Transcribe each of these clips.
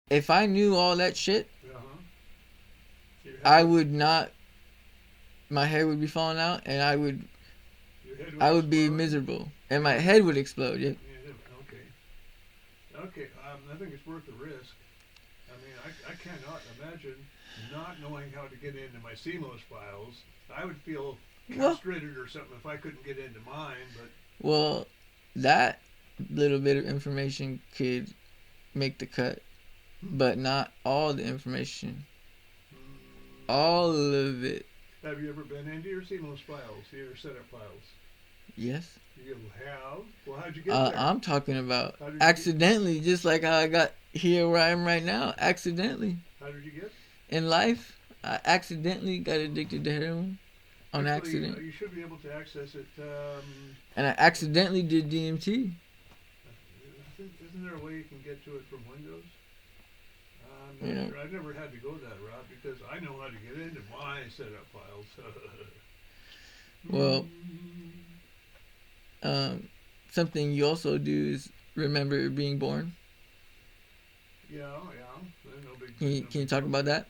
if I knew all that shit, Uh-huh. Your head I would, would not. My hair would be falling out, and your head would I would be explode. miserable, and Your my head, head would explode. Yeah. yeah, okay. Okay, I think it's worth the risk. I mean, I cannot imagine not knowing how to get into my CMOS files. I would feel Well, castrated or something if I couldn't get into mine, but well, that little bit of information could make the cut, but not all the information. All of it. have you ever been into your CMOS files, your setup files? Yes. You have? Well, how'd you get there? I'm talking about How did you get? accidentally, just like how I got here where I am right now. Accidentally. How did you get? In life, I accidentally got addicted to heroin on Actually, accident. you should be able to access it. And I accidentally did DMT. Isn't there a way you can get to it from Windows? I'm You not know. sure. I've never had to go that route because I know how to get into my setup files. Well, um, something you also do is remember being born. Yeah, yeah. No big, no Can you big talk whoop. about that?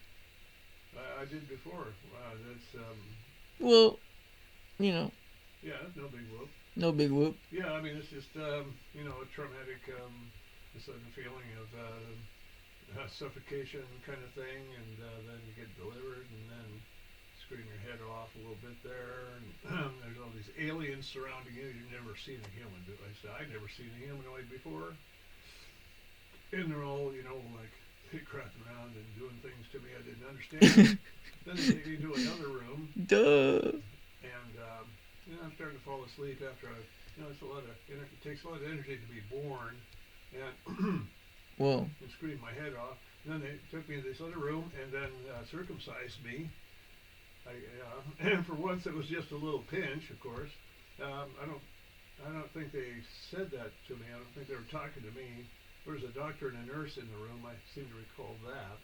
I did before. Wow, that's Well, you know, yeah, that's no big whoop. no big whoop. Yeah, I mean it's just a traumatic, a sudden feeling of suffocation kind of thing, and then you get delivered, and then scream your head off a little bit there, and there's all these aliens surrounding you. You've never seen a human. I said I'd never seen a humanoid before, and they're all like cracking around and doing things to me I didn't understand. Then they take me to another room, Duh. and I'm starting to fall asleep after it's a lot of it takes a lot of energy to be born, and Well, and screamed my head off. And then they took me to this other room and then circumcised me. And for once it was just a little pinch, of course. Um, I don't I don't think they said that to me. I don't think they were talking to me. There was a doctor and a nurse in the room. I seem to recall that.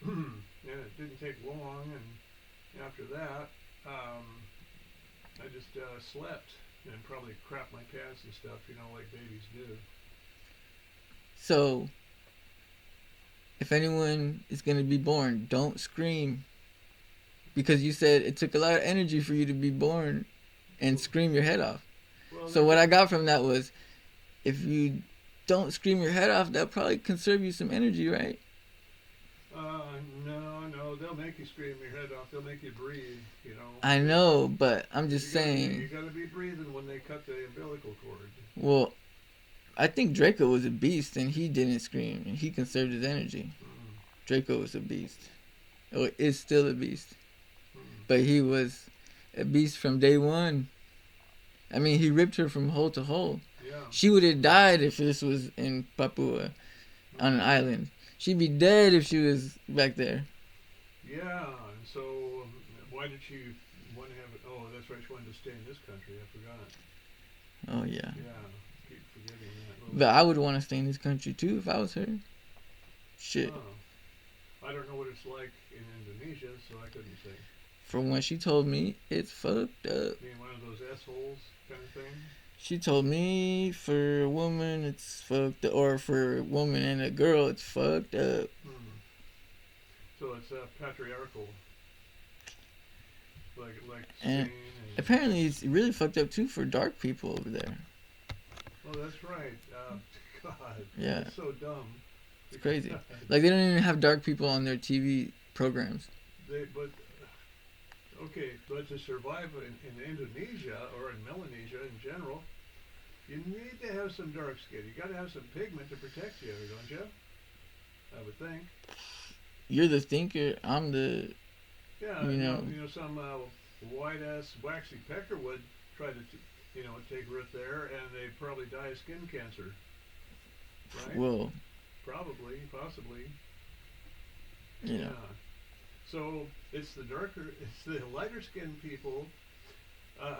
And it didn't take long. And after that, I just slept and probably crapped my pants and stuff, like babies do. so if anyone is gonna be born, don't scream because you said it took a lot of energy for you to be born and Well, scream your head off. well So what I got from that was if you don't scream your head off, that'll probably conserve you some energy, right? no, no, they'll make you scream your head off. They'll make you breathe. I know, but I'm Because just you saying. gotta be breathing when they cut the umbilical cord. Well, I think Draco was a beast and he didn't scream and he conserved his energy. Mm, Draco was a beast. Or is still a beast. mm, But he was a beast from day one. I mean, he ripped her from hole to hole. yeah. She would have died if this was in Papua on an Mm, island. She'd be dead if she was back there. yeah. And so, why did she want to have it? Oh, that's right. She wanted to stay in this country. I forgot. Oh, yeah. Yeah. Keep forgetting that little. But I would want to stay in this country too if I was her. Shit. Oh, I don't know what it's like in Indonesia, so I couldn't say. From what she told me, it's fucked up. Being one of those assholes kind of thing. She told me for a woman it's fucked up, or for a woman and a girl it's fucked up. Hmm. So it's patriarchal, like And Spain and. apparently it's really fucked up too for dark people over there. Oh, that's right. God, Yeah, that's so dumb. it's crazy. Like they don't even have dark people on their TV programs. But okay, but to survive in Indonesia or in Melanesia in general, you need to have some dark skin. You got to have some pigment to protect you, don't you? I would think. You're the thinker. I'm the, Yeah, you know. some white ass waxy pecker would try to, take root there, and they probably die of skin cancer, right? Well, Probably, possibly. you know. Yeah. So it's the lighter skinned people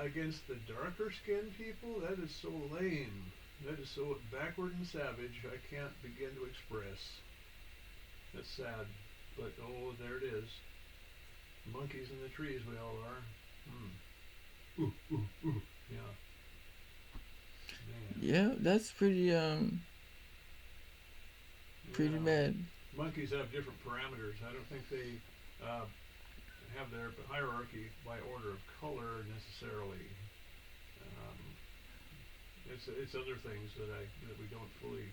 against the darker skinned people. That is so lame. That is so backward and savage. I can't begin to express. That's sad, but oh, there it is. Monkeys in the trees, we all are. Hmm. Ooh, ooh, ooh. Yeah, man. Yeah, that's pretty pretty Yeah. bad. Monkeys have different parameters. I don't think they have their hierarchy by order of color necessarily. Um, it's other things that we don't fully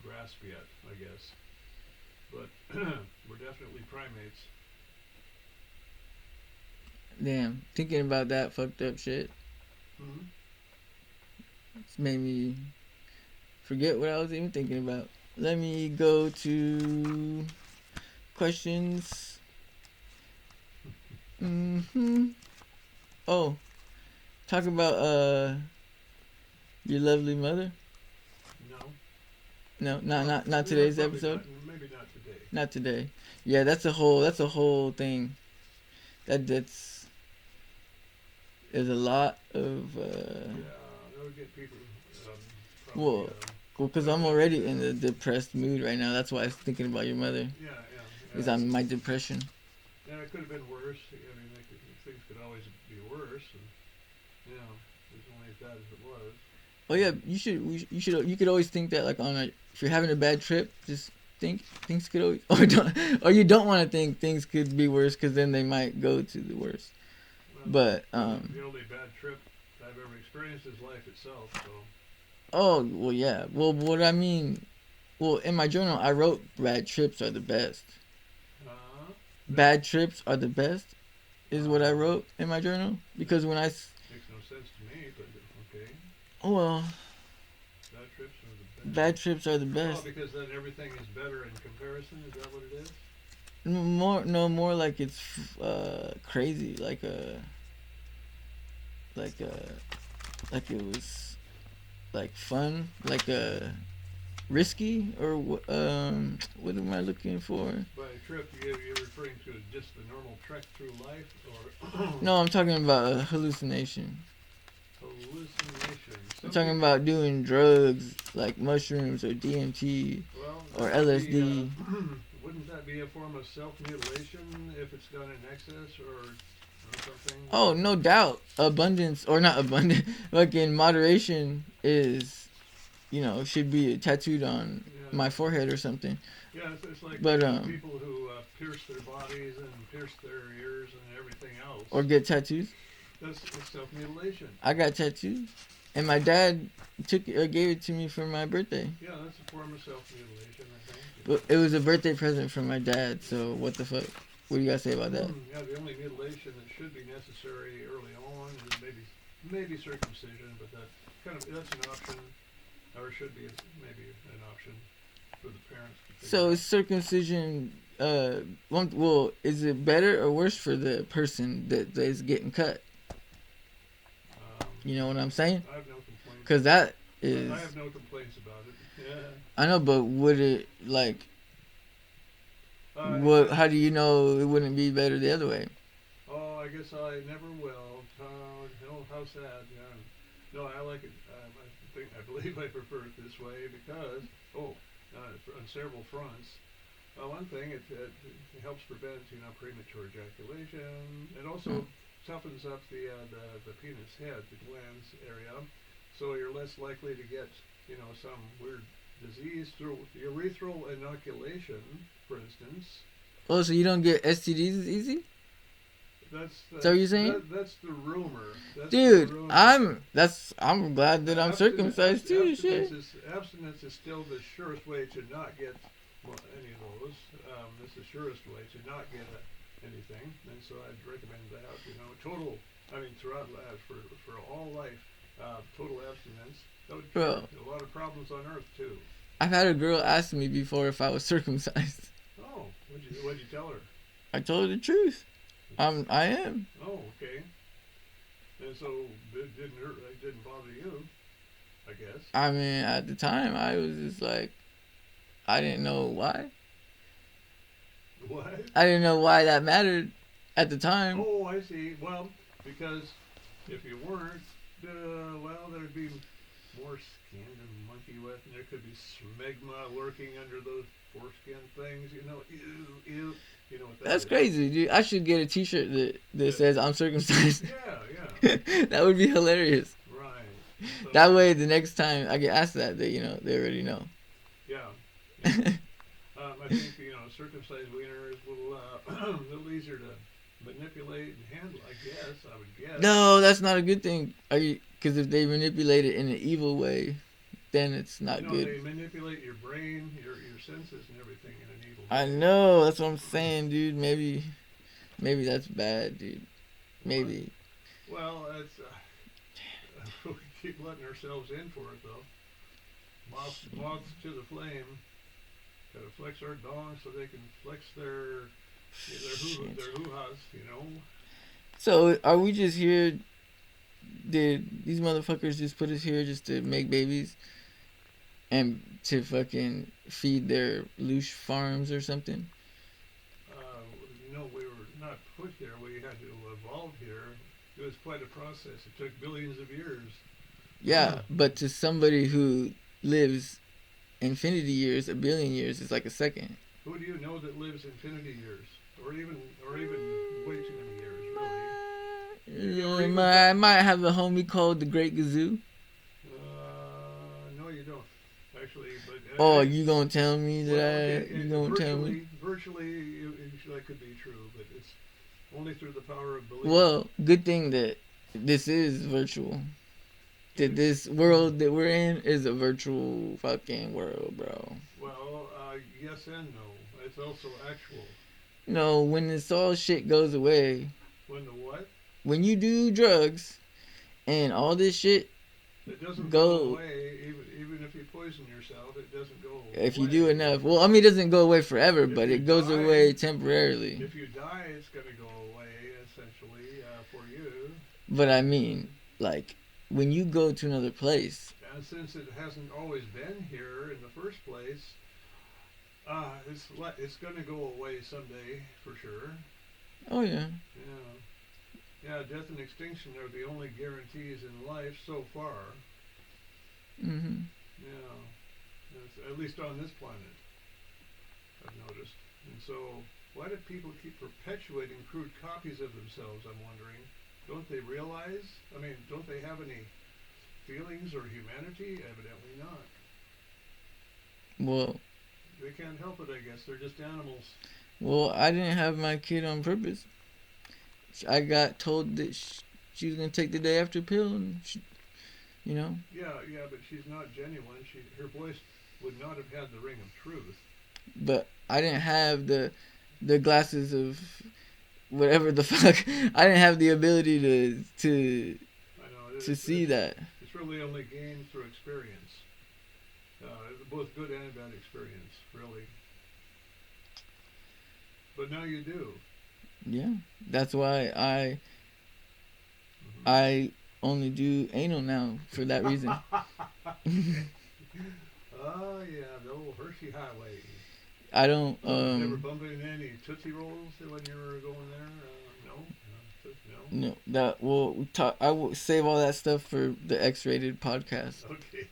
grasp yet, I guess. But we're definitely primates. Damn, thinking about that fucked up shit, Mm-hmm. it's made me forget what I was even thinking about. Let me go to questions. Oh, talk about your lovely mother. No. No, Well, not yeah, today's probably episode. not. Maybe not today. Not today. Yeah, that's a whole thing. That's there's a lot of Yeah, that would get people probably. well, because I'm already in a depressed mood right now. That's why I was thinking about your mother. Is Yeah. I'm my depression. Yeah, it could have been worse. I mean, things could always be worse, and it's only as bad as it was. Oh yeah, you could always think that like if you're having a bad trip, just think things could always or you don't want to think things could be worse because then they might go to the worst. Well, But the only bad trip I've ever experienced is life itself. So. oh well yeah, well what I mean, well in my journal I wrote bad trips are the best. Uh, Bad trips are the best is what I um, wrote in my journal because when I makes no sense to me, but okay. oh well Bad trips are the best. bad trips are the Oh, best. because then everything is better in comparison. Is that what it is? More like it's crazy like like it was like fun like risky or what am I looking for? By a trip, you're referring to just the normal trek through life, or No, I'm talking about a hallucination. hallucination. I'm Some talking people, about doing drugs like mushrooms or DMT well, or that would be, LSD. wouldn't that be a form of self-mutilation if it's done in excess or something? Oh, no doubt. Abundance or not abundant, like in moderation is, should be tattooed on Yeah, my forehead or something. yeah. It's like But people who pierce their bodies and pierce their ears and everything else. or get tattoos. That's self-mutilation. I got tattoos, and my dad gave it to me for my birthday. Yeah, that's a form of self-mutilation, I think. But it was a birthday present from my dad. So what the fuck? What do you guys say about that? Yeah, the only mutilation that should be necessary early on is maybe circumcision, but that's an option, or should be maybe an option for the parents to figure So out. is circumcision well, is it better or worse for the person that is getting cut? You know what I'm saying? I have no complaints. Because that is I have no complaints about it. Yeah. I know, but would it like Uh, how do you know it wouldn't be better the other way? oh, I guess I never will. No, how sad. Yeah. No, I like it. I believe I prefer it this way because on several fronts. One thing, it helps prevent premature ejaculation. It Hmm. also toughens up the penis head, the glans area, so you're less likely to get some weird disease through urethral inoculation, for instance. Oh, so you don't get STDs as easy? That's Is that what you're saying? that's the rumor. That's the Dude, rumor. I'm glad that I'm circumcised too. Shit. Abstinence is still the surest way to not get any of those. It's the surest way to not get anything, and so I'd recommend that. Total. I mean, throughout for all life, total abstinence. That would cure Bro, a lot of problems on Earth too. I've had a girl ask me before if I was circumcised. Oh, what'd you tell her? I told her the truth. I am. Oh, okay. And so it didn't hurt. It didn't bother you, I guess. I mean, at the time, I was just like, I didn't know why. What? I didn't know why that mattered at the time. Oh, I see. Well, because if you weren't, there'd be more skin to monkey with, and there could be smegma lurking under those foreskin things. Ew. You know what that That's is. crazy, dude. I should get a T-shirt that Yeah. says I'm circumcised. Yeah. That would be hilarious. Right. So, That way, the next time I get asked that, they already know. Yeah. I think circumcised wiener is a little easier to manipulate and handle. I guess I would guess. No, that's not a good thing. Are you? Because if they manipulate it in an evil way, then it's not good. They manipulate your brain, your senses, and everything in an evil I way. know. That's what I'm saying, dude. Maybe that's bad, dude. Maybe. Well, it's we keep letting ourselves in for it though. Moths to the flame. Gotta flex our dongs so they can flex their hoo-has, So are we just here? Did these motherfuckers just put us here just to make babies and to fucking feed their loosh farms or something? We were not put here. We had to evolve here. It was quite a process. It took billions of years. Yeah, but to somebody who lives infinity years, a billion years is like a second. Who do you know that lives infinity years, or even way too many years, really? I might have a homie called the Great Gazoo. No, you don't. Actually, but Oh, you gonna tell me that? okay, You gonna tell me? virtually, that could be true, but it's only through the power of belief. Well, good thing that this is virtual. That this world that we're in is a virtual fucking world, bro. Well, yes and no. It's also actual. No, when this all shit goes away. When the what? When you do drugs and all this shit, it doesn't go away. Even if you poison yourself, it doesn't go away. If you do enough. Well, I mean, it doesn't go away forever, but it goes away temporarily. If you die, it's going to go away, essentially, for you. But I mean, like, when you go to another place. And since it hasn't always been here in the first place, it's going to go away someday, for sure. Oh, yeah. Yeah, death and extinction are the only guarantees in life so far. Mm-hmm. Yeah, at least on this planet, I've noticed. And so, why do people keep perpetuating crude copies of themselves, I'm wondering? Don't they realize? I mean, don't they have any feelings or humanity? Evidently not. Well, they can't help it, I guess. They're just animals. Well, I didn't have my kid on purpose. I got told that she was gonna take the day after pill, and Yeah, but she's not genuine. Her voice would not have had the ring of truth. But I didn't have the glasses of whatever the fuck. I didn't have the ability to see that. It's really only gained through experience. Both good and bad experience, really. But now you do. Yeah, that's why I only do anal now for that reason. Oh yeah, the old Hershey Highway. I don't. Never bump into any Tootsie Rolls when you were going there. No. No, that well, we talk. I will save all that stuff for the X-rated podcast. Okay.